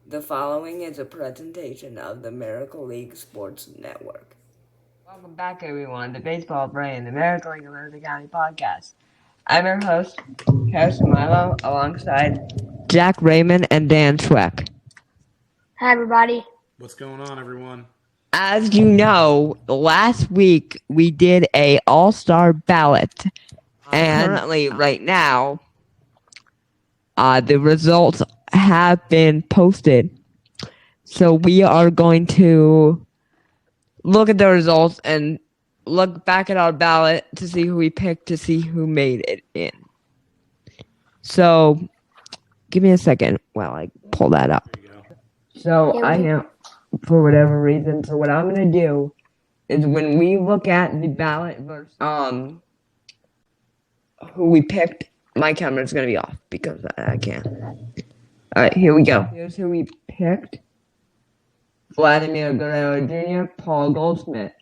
The following is a presentation of the Miracle League Sports Network. Welcome back, everyone, to Baseball Brain, the Miracle League of Liberty County podcast. I'm your host, Harrison Milo, alongside Jack Raymond and Dan Schweck. Hi, everybody. What's going on, everyone? As you know, last week we did a all-star ballot, and currently, right now, the results have been posted. So we are going to look at the results and look back at our ballot to see who we picked to see who made it in. So, give me a second while I pull that up. There you go. So, I am, for whatever reason, so what I'm going to do is when we look at the ballot versus, who we picked, my camera's going to be off because I can't. Alright, here we go. Here's who we picked. Vladimir Guerrero Jr., Paul Goldschmidt,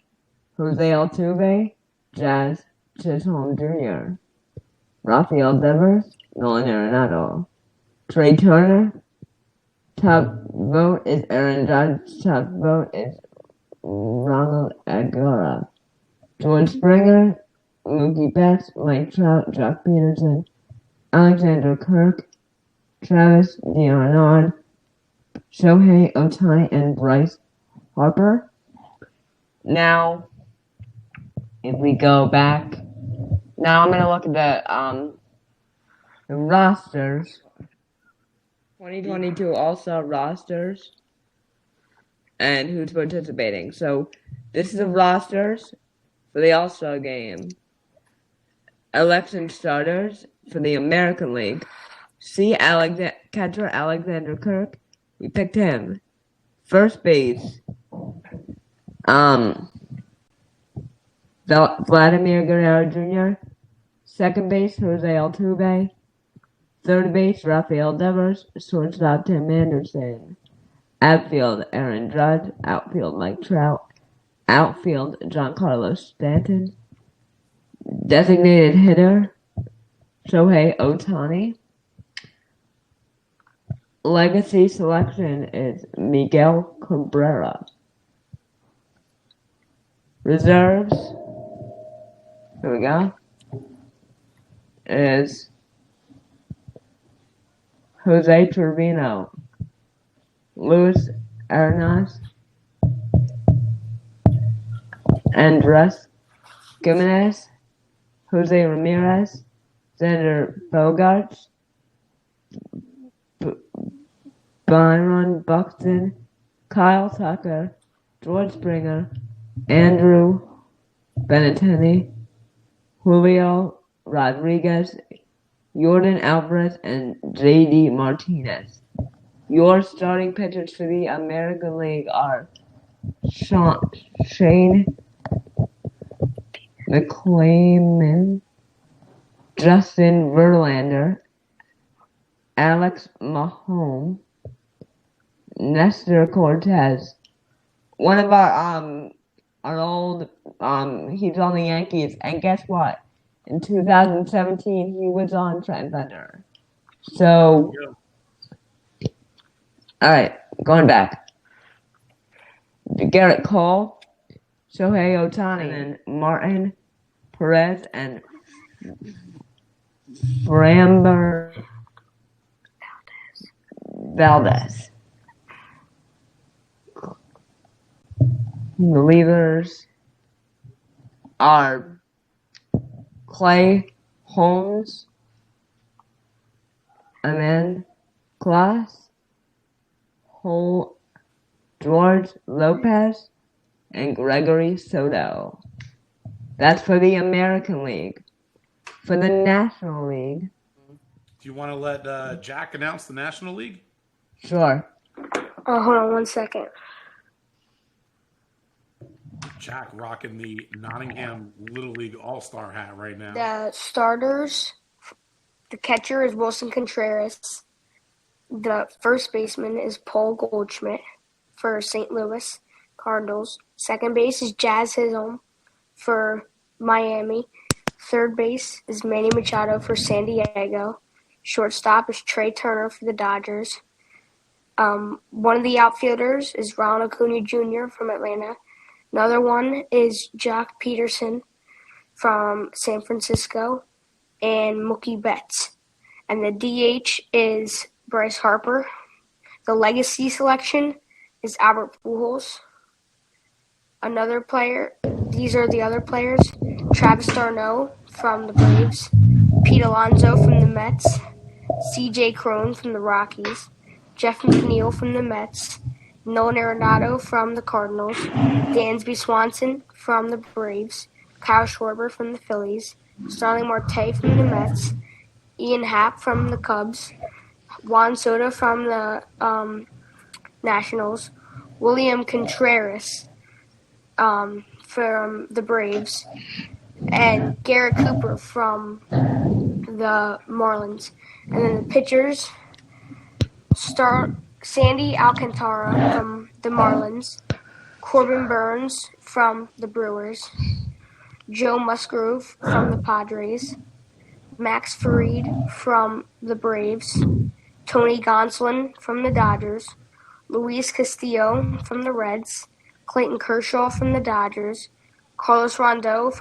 Jose Altuve, Jazz Chisholm Jr., Rafael Devers, Nolan Arenado, Trey Turner. Top vote is Aaron Judge. Top vote is Ronald Aguirre. George Springer, Mookie Betts, Mike Trout, Jock Peterson, Alexander Kirk, Travis d'Arnaud, Shohei Ohtani, and Bryce Harper. Now, if we go back, now I'm going to look at the rosters, 2022 All-Star rosters, and who's participating. So, this is the rosters for the All-Star game. Election starters for the American League. Catcher Alexander Kirk. We picked him. First base, Vladimir Guerrero Jr. Second base, Jose Altuve. Third base, Rafael Devers. Shortstop, Tim Anderson. Outfield, Aaron Judge. Outfield, Mike Trout. Outfield, Giancarlo Stanton. Designated hitter, Shohei Ohtani. Legacy selection is Miguel Cabrera. Reserves, here we go, is Jose Trevino, Luis Arenas, Andres Gimenez, Jose Ramirez, Xander Bogaerts, Byron Buxton, Kyle Tucker, George Springer, Andrew Benintendi, Julio Rodriguez, Jordan Alvarez, and J.D. Martinez. Your starting pitchers for the American League are Shane McClellan, Justin Verlander, Alex Mahone, Nestor Cortez. One of our old, he's on the Yankees, and guess what? In 2017, he was on Trent Thunder. So, alright, going back. Garrett Cole, Shohei Ohtani, and Martin Perez, and Framber Valdez. The relievers are Clay Holmes, Amen Class, George Lopez, and Gregory Soto. That's for the American League. For the National League. Do you want to let Jack announce the National League? Sure. Hold on 1 second. Jack rocking the Nottingham Little League All-Star hat right now. The starters, the catcher is Wilson Contreras. The first baseman is Paul Goldschmidt for St. Louis Cardinals. Second base is Jazz Chisholm for Miami. Third base is Manny Machado for San Diego. Shortstop is Trey Turner for the Dodgers. One of the outfielders is Ronald Acuna Jr. from Atlanta. Another one is Jack Peterson from San Francisco, and Mookie Betts. And the DH is Bryce Harper. The legacy selection is Albert Pujols. Another player, these are the other players: Travis d'Arnaud from the Braves, Pete Alonso from the Mets, C.J. Cron from the Rockies, Jeff McNeil from the Mets, Nolan Arenado from the Cardinals, Dansby Swanson from the Braves, Kyle Schwarber from the Phillies, Starling Marte from the Mets, Ian Happ from the Cubs, Juan Soto from the Nationals, William Contreras from the Braves, and Garrett Cooper from the Marlins. And then the pitchers start Sandy Alcantara from the Marlins, Corbin Burns from the Brewers, Joe Musgrove from the Padres, Max Fried from the Braves, Tony Gonsolin from the Dodgers, Luis Castillo from the Reds, Clayton Kershaw from the Dodgers, Carlos Rondon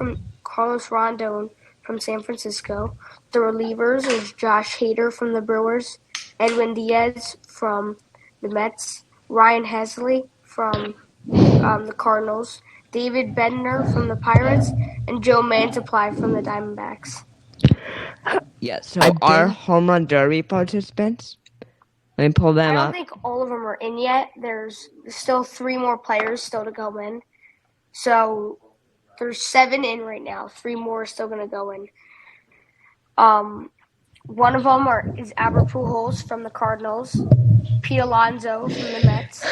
from San Francisco. The relievers is Josh Hader from the Brewers, Edwin Diaz from the Mets, Ryan Helsley from the Cardinals, David Bednar from the Pirates, and Joe Mantiply from the Diamondbacks. Yeah, so our home run derby participants, let me pull I them don't up. think all of them are in yet. There's still 3 more players still to go in. So there's 7 in right now. 3 more are still going to go in. One of them is Albert Pujols from the Cardinals, Pete Alonso from the Mets,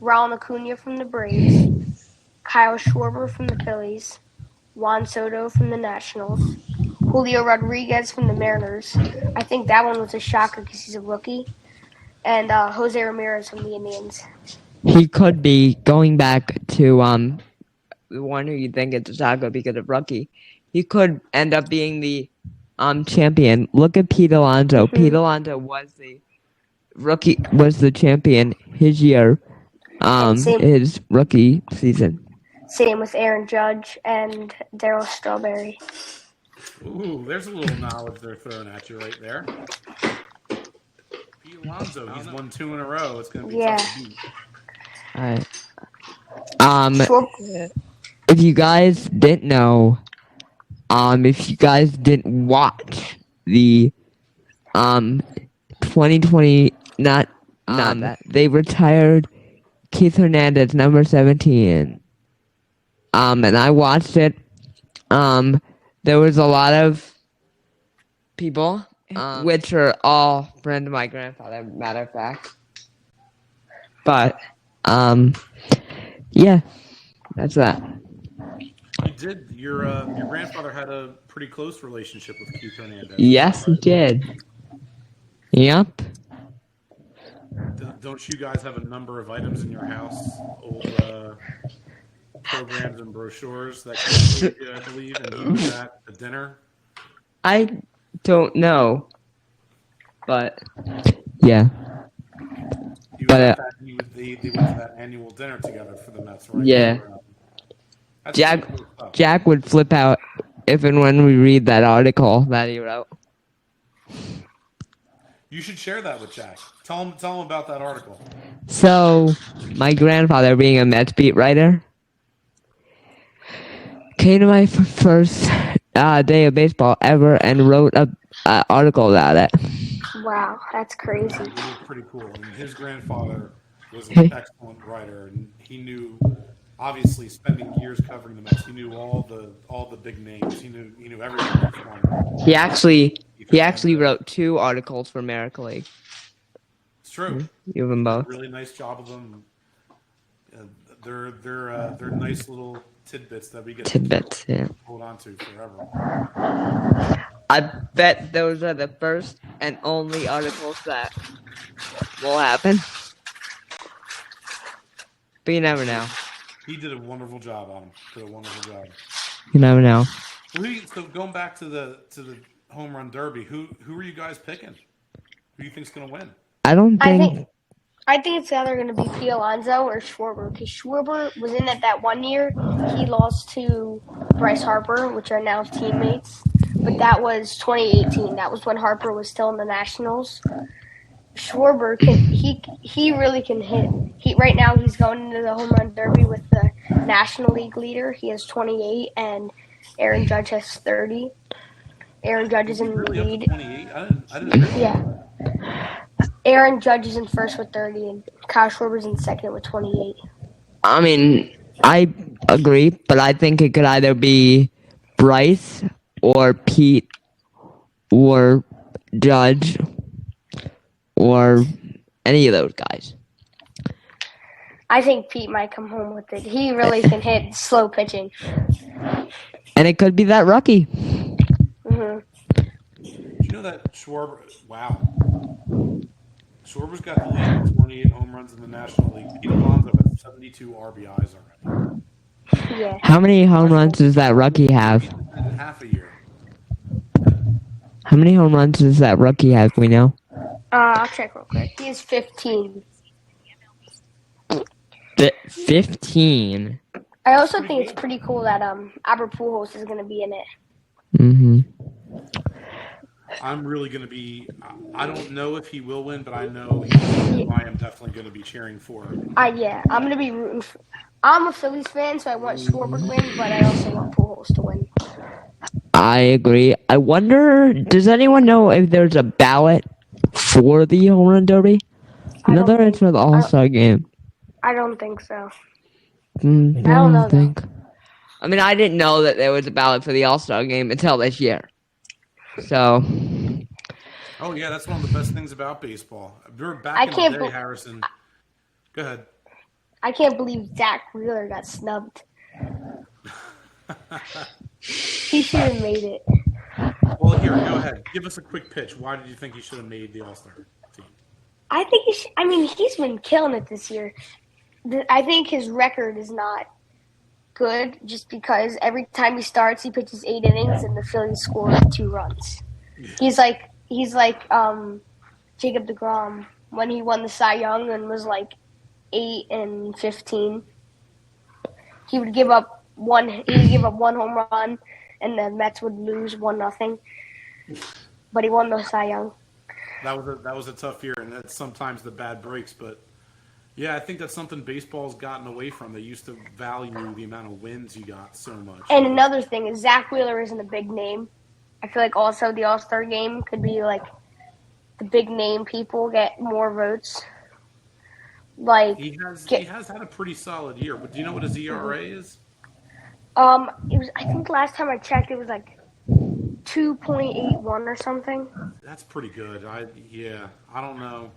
Ronald Acuna from the Braves, Kyle Schwarber from the Phillies, Juan Soto from the Nationals, Julio Rodriguez from the Mariners. I think that one was a shocker because he's a rookie. And Jose Ramirez from the Indians. He could be going back to the one who you think is a shocker because of rookie. He could end up being the champion. Look at Pete Alonso. Mm-hmm. Pete Alonso was the champion his year, his rookie season. Same with Aaron Judge and Darryl Strawberry. Ooh, there's a little knowledge they're throwing at you right there. Pete Alonso, he's won 2 in a row. It's going to be tough to beat. Alright. If you guys didn't know, if you guys didn't watch the 2020, they retired Keith Hernandez, number 17. And I watched it. There was a lot of people, which are all friends of my grandfather, matter of fact. But, yeah, that's that. You did. Your grandfather had a pretty close relationship with Keith Hernandez. Yes, he did. Yep. Don't you guys have a number of items in your house, old programs and brochures that Keith gave you, I believe, and he was at a dinner? I don't know, but yeah. They went to that annual dinner together for the Mets, right? Yeah. That's Jack pretty cool stuff. Jack would flip out if and when we read that article that he wrote. You should share that with Jack. Tell him about that article. So, my grandfather, being a Mets beat writer, came to my first day of baseball ever and wrote an article about it. Wow, that's crazy. It was pretty cool. And his grandfather was an excellent writer, and he knew, obviously, spending years covering the Mets, he knew all the big names. He knew everything. He actually wrote 2 articles for America League. It's true. You have them both. Really nice job of them. They're nice little tidbits that we get to hold on to forever. I bet those are the first and only articles that will happen. But you never know. He did a wonderful job on him. Did a wonderful job. You never know. So going back to the home run derby, who are you guys picking? Who do you think's going to win? I don't think I think it's either going to be Pete Alonso or Schwarber, because Schwarber was in it that one year. He lost to Bryce Harper, which are now teammates. But that was 2018. That was when Harper was still in the Nationals. Schwarber he really can hit. Right now he's going into the home run derby with the National League leader. He has 28, and Aaron Judge has 30. Aaron Judge is in the Really lead. up to 28? I didn't know. Yeah. Aaron Judge is in first with 30, and Kyle Schwarber's in second with 28. I mean, I agree, but I think it could either be Bryce or Pete or Judge or any of those guys. I think Pete might come home with it. He really can hit slow pitching. And it could be that rookie. Hmm. Did you know that Schwarber? Wow. Schwarber's got the lead with 28 home runs in the National League. Pete Alonso has 72 RBIs already. Yeah. How many home runs does that rookie have? In half a year. How many home runs does that rookie have? We know. I'll check real quick. He is 15. 15. I also think it's pretty cool that Albert Pujols is going to be in it. Mm-hmm. I'm really going to be. I don't know if he will win, but I know I am definitely going to be cheering for him. Yeah, I'm going to be rooting for. I'm a Phillies fan, so I want Schwarber to win, but I also want Pujols to win. I agree. I wonder, does anyone know if there's a ballot for the home run derby? Another it's for the All-Star game. I don't think so. I don't know, think. I mean, I didn't know that there was a ballot for the All-Star game until this year. So. Oh yeah, that's one of the best things about baseball. We're back in the day, Harrison. Go ahead. I can't believe Zach Wheeler got snubbed. He should have made it. Well, here, go ahead. Give us a quick pitch. Why did you think he should have made the All-Star team? I think he should. I mean, he's been killing it this year. I think his record is not good just because every time he starts, he pitches 8 innings and the Phillies score 2 runs. He's like Jacob deGrom when he won the Cy Young and was like 8-15. He would give up one home run, and the Mets would lose 1-0. But he won the Cy Young. That was a tough year, and that's sometimes the bad breaks. But yeah, I think that's something baseball's gotten away from. They used to value the amount of wins you got so much. And another thing is Zach Wheeler isn't a big name. I feel like also the All-Star game could be like the big name people get more votes. Like he has had a pretty solid year, but do you know what his ERA is? It was. I think last time I checked, it was like 2.81 or something. That's pretty good. I don't know.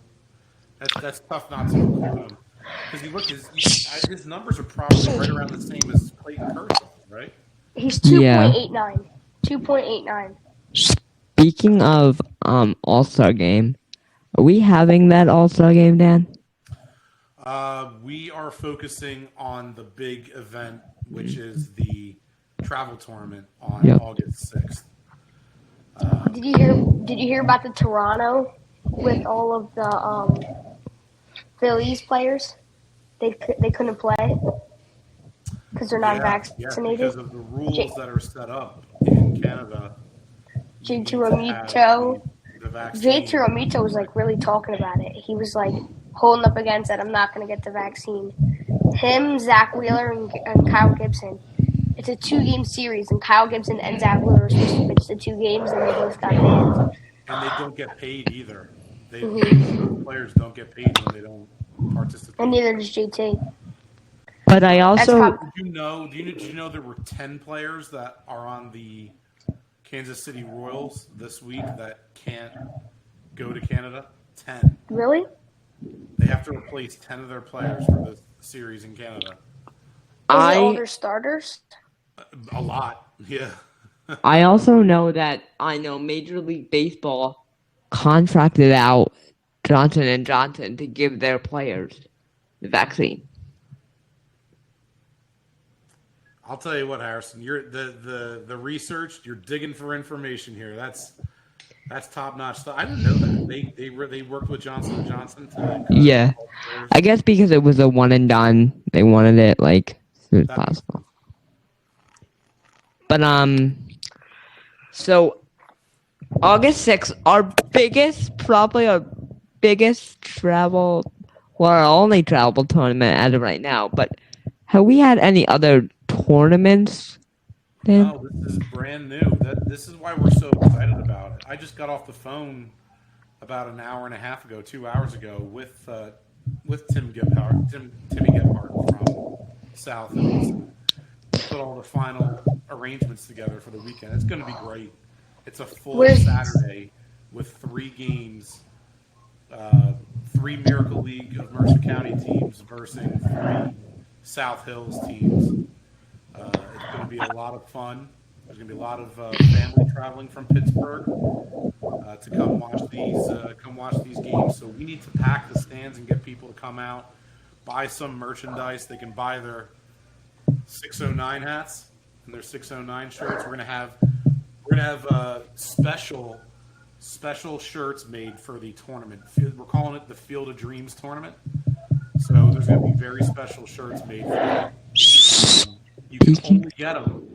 That's tough not to include him because you look his numbers are probably right around the same as Clayton Kershaw, right? He's 2.89. 2.89. Speaking of All-Star game, are we having that All-Star game, Dan? We are focusing on the big event, which is the travel tournament on August 6th. Did you hear about the Toronto with all of the Phillies players? They couldn't play because they're not vaccinated. Because of the rules that are set up in Canada. JT Romito was like really talking about it. He was like holding up against that. I'm not going to get the vaccine. Him, Zach Wheeler, and Kyle Gibson. It's a 2-game series, and Kyle Gibson and Zach Wheeler are supposed to pitch the 2 games, and they both got banned. And they don't get paid either. The players don't get paid when they don't participate. And neither does JT. But I also Did you know there were 10 players that are on the Kansas City Royals this week that can't go to Canada? 10. Really? They have to replace 10 of their players for the series in Canada. Is it all their starters? A lot, yeah. I also know that Major League Baseball contracted out Johnson & Johnson to give their players the vaccine. I'll tell you what, Harrison. You're the research. You're digging for information here. That's That's top notch stuff. I didn't know that they worked with Johnson and Johnson to cut Yeah. all the players. I guess because it was a one and done, they wanted it like as soon as That makes possible. But so August 6th, probably our biggest travel, well, our only travel tournament as of right now. But have we had any other tournaments? Dan? No, this is brand new. This is why we're so excited about it. I just got off the phone about an hour and a half ago, 2 hours ago, with Timmy Gebhardt from South Hills. Put all the final arrangements together for the weekend. It's going to be great. It's a full Saturday with 3 games, 3 Miracle League of Mercer County teams versus 3 South Hills teams. It's going to be a lot of fun. There's going to be a lot of family traveling from Pittsburgh to come watch these games. So we need to pack the stands and get people to come out, buy some merchandise. They can buy their 609 hats and their 609 shirts. We're gonna have special shirts made for the tournament. We're calling it the Field of Dreams tournament. So there's going to be very special shirts made for that. You can only get them.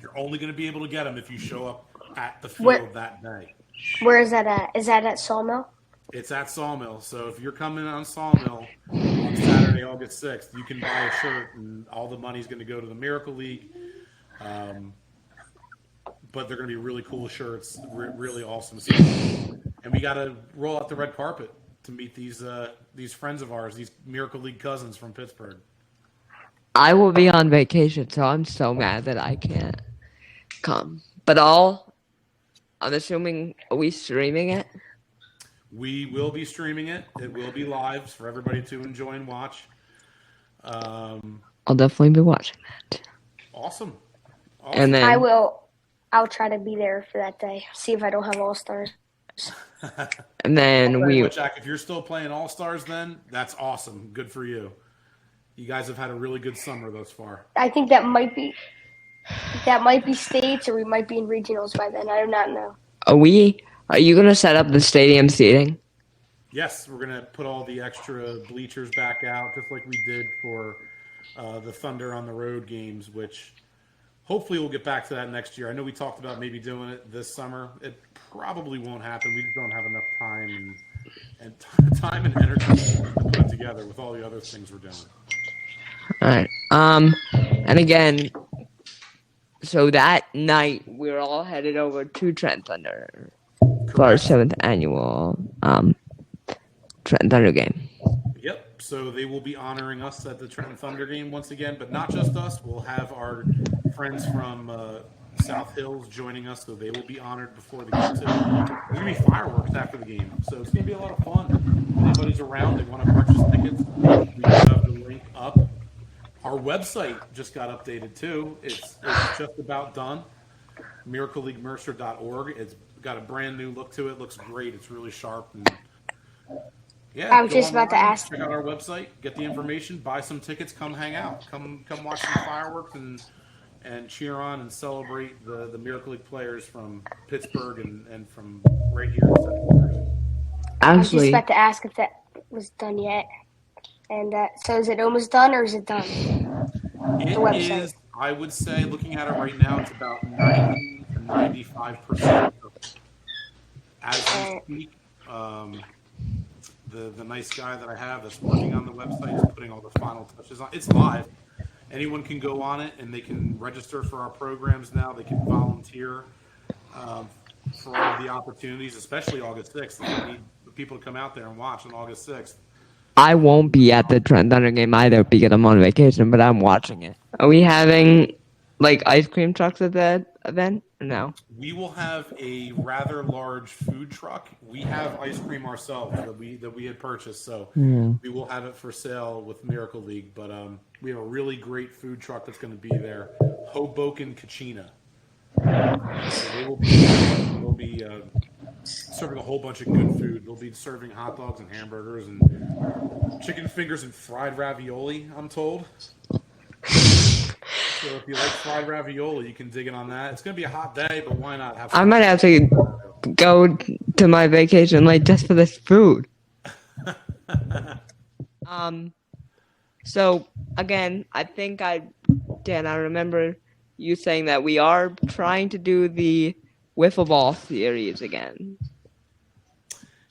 You're only going to be able to get them if you show up at the field that day. Where is that at? Is that at Sawmill? It's at Sawmill. So if you're coming on Sawmill on Saturday, August 6th, you can buy a shirt, and all the money's going to go to the Miracle League. But they're going to be really cool shirts, really awesome stuff. And we got to roll out the red carpet to meet these friends of ours, these Miracle League cousins from Pittsburgh. I will be on vacation, so I'm so mad that I can't come. But I'm assuming, are we streaming it? We will be streaming it. It will be live for everybody to enjoy and watch. I'll definitely be watching that. Awesome. And then I'll try to be there for that day. See if I don't have All-Stars. and then Jack, if you're still playing All-Stars then, that's awesome. Good for you. You guys have had a really good summer thus far. I think that might be states, or we might be in regionals by then. I do not know. Are you going to set up the stadium seating? Yes, we're going to put all the extra bleachers back out, just like we did for the Thunder on the Road games, which hopefully we'll get back to that next year. I know we talked about maybe doing it this summer. It probably won't happen. We just don't have enough time and energy to put it together with all the other things we're doing. All right. And again, so that night we're all headed over to Trent Thunder for our 7th annual Trent Thunder game. Yep. So they will be honoring us at the Trenton Thunder game once again, but not just us. We'll have our friends from South Hills joining us, so they will be honored before the game. So there's going to be fireworks after the game, so it's going to be a lot of fun. If anybody's around, they want to purchase tickets, we have the link up. Our website just got updated too. It's just about done. MiracleLeagueMercer.org. It's got a brand new look to it. Looks great. It's really sharp. And yeah, I was just about to ask. Check out our website, get the information, buy some tickets, come hang out, come watch some fireworks and cheer on and celebrate the Miracle League players from Pittsburgh and from right here in Central Jersey. I was just about to ask if that was done yet. And so is it almost done, or is it done? It is, I would say, looking at it right now, it's about 90 to 95%. As we speak, the nice guy that I have that's working on the website is putting all the final touches on. It's live. Anyone can go on it, and they can register for our programs now. They can volunteer for all of the opportunities, especially August 6th. We need people to come out there and watch on August 6th. I won't be at the Trent Thunder game either because I'm on vacation, but I'm watching it. Are we having like ice cream trucks at that event? Or no. We will have a rather large food truck. We have ice cream ourselves that we had purchased, so we will have it for sale with Miracle League. But we have a really great food truck that's going to be there, Hoboken Kachina. So they will be serving a whole bunch of good food. They'll be serving hot dogs and hamburgers and chicken fingers and fried ravioli, I'm told. So if you like fried ravioli, you can dig in on that. It's going to be a hot day, but why not have some? I might have to go to my vacation like just for this food. So again, I remember you saying that we are trying to do the wiffle ball series again.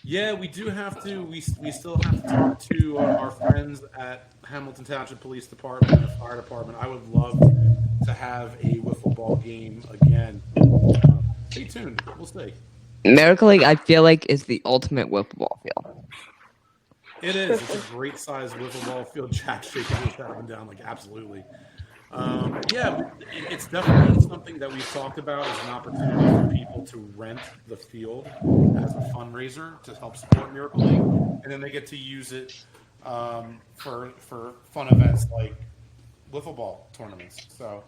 Yeah, we do have to. We still have to talk to our friends at Hamilton Township Police Department and the Fire Department. I would love to have a wiffle ball game again. Stay tuned. We'll see. Miracle League, I feel like, is the ultimate wiffle ball field. It is. It's a great size wiffle ball field. Jack shaking his head up and down, like absolutely. Yeah, it's definitely something that we've talked about as an opportunity for people to rent the field as a fundraiser to help support Miracle League, and then they get to use it for fun events like wiffle ball tournaments. So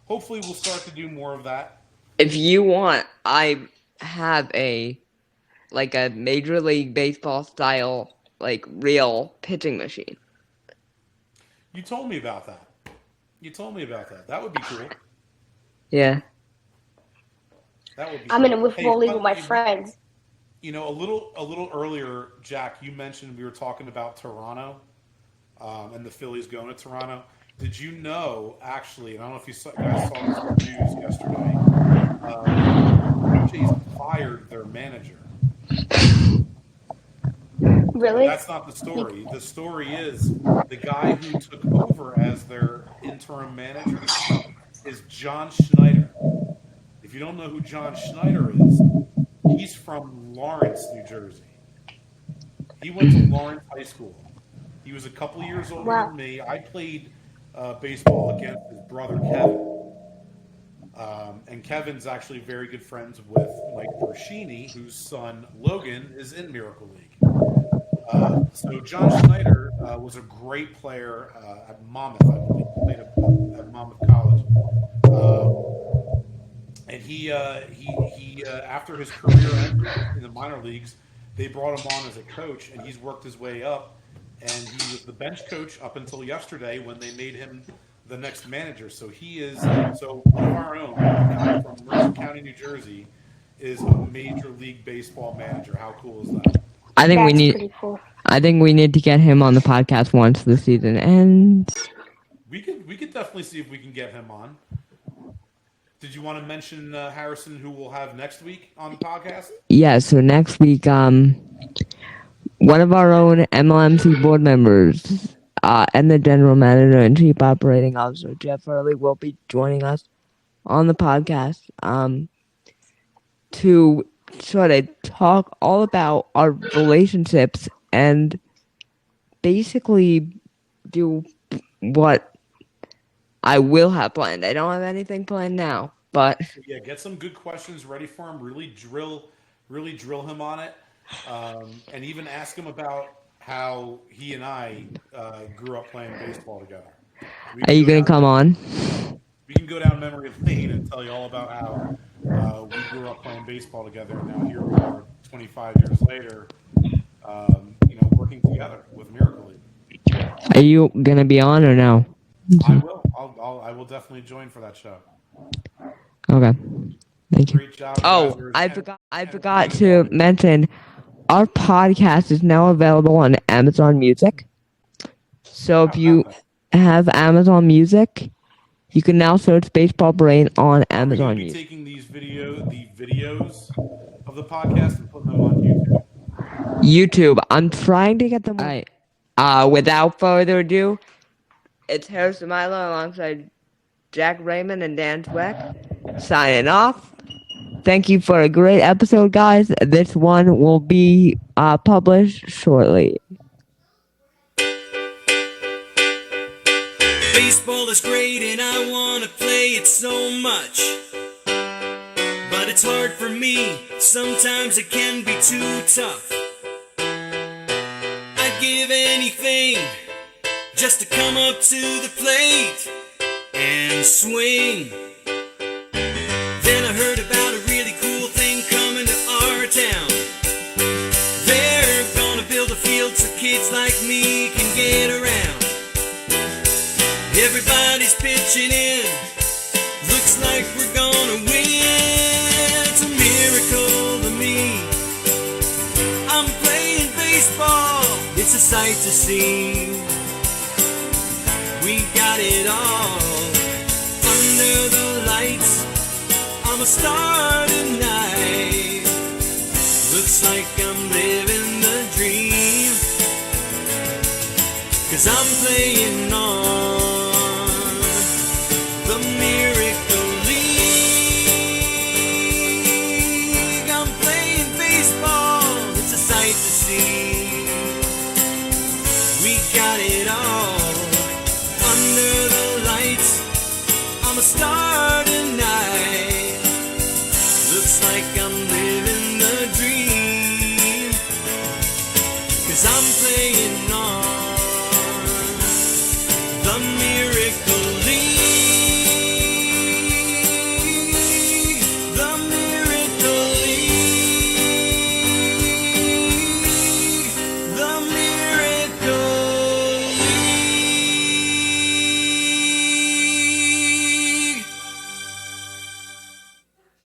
hopefully we'll start to do more of that. If you want, I have a Major League Baseball style, real pitching machine. You told me about that. That would be cool. Yeah. That would be. I'm cool. in a wiffle ball league with my friends. You know, a little earlier, Jack, you mentioned we were talking about Toronto, and the Phillies going to Toronto. Did you know, actually, and I don't know if you guys saw this on the news yesterday, Blue Jays fired their manager. Really? That's not the story. The story is the guy who took over as their interim manager is John Schneider. If you don't know who John Schneider is, he's from Lawrence, New Jersey. He went to Lawrence High School. He was a couple years older than me. I played baseball against his brother Kevin. And Kevin's actually very good friends with Mike Bershini, whose son Logan is in Miracle League. So John Schneider was a great player at Monmouth. I believe he played at Monmouth College. And he after his career ended in the minor leagues, they brought him on as a coach, and he's worked his way up. And he was the bench coach up until yesterday when they made him the next manager. So he is one of our own, a guy from Mercer County, New Jersey, is a Major League Baseball manager. How cool is that? I think That's pretty cool. I think we need to get him on the podcast once the season ends. We could definitely see if we can get him on. Did you want to mention Harrison, who we'll have next week on the podcast? Yeah, so next week, one of our own MLMC board members and the general manager and chief operating officer, Jeff Early, will be joining us on the podcast to sort of talk all about our relationships and basically do what I will have planned. I don't have anything planned now, but yeah, get some good questions ready for him. Really drill him on it, and even ask him about how he and I grew up playing baseball together. Are you going to come on? We can go down memory lane and tell you all about how we grew up playing baseball together, and now here we are 25 years later, working together with Miracle League. Are you going to be on or no? I will. I will definitely join for that show. Okay. Thank you. Great job. Oh, I forgot to mention our podcast is now available on Amazon Music. So if you have Amazon Music, you can now search Baseball Brain on Amazon Music. Music. Taking the videos of the podcast and putting them on YouTube. YouTube. I'm trying to get them right. Without further ado, it's Harrison Milo alongside Jack Raymond and Dan Zweck signing off. Thank you for a great episode, guys. This one will be published shortly. Baseball is great and I want to play it so much, but it's hard for me, sometimes it can be too tough. I'd give anything just to come up to the plate and swing. Then I heard about a really cool thing coming to our town. They're gonna build a field so kids like me can get around. Everybody's pitching in, looks like we're gonna win. It's a miracle to me, sight to see. We got it all under the lights. I'm a star tonight. Looks like I'm living the dream, 'cause I'm playing on the Miracle League. I'm playing baseball, it's a sight to see. We got it all under the lights. I'm a star tonight. Looks like I'm living the dream, 'cause I'm playing on the Miracle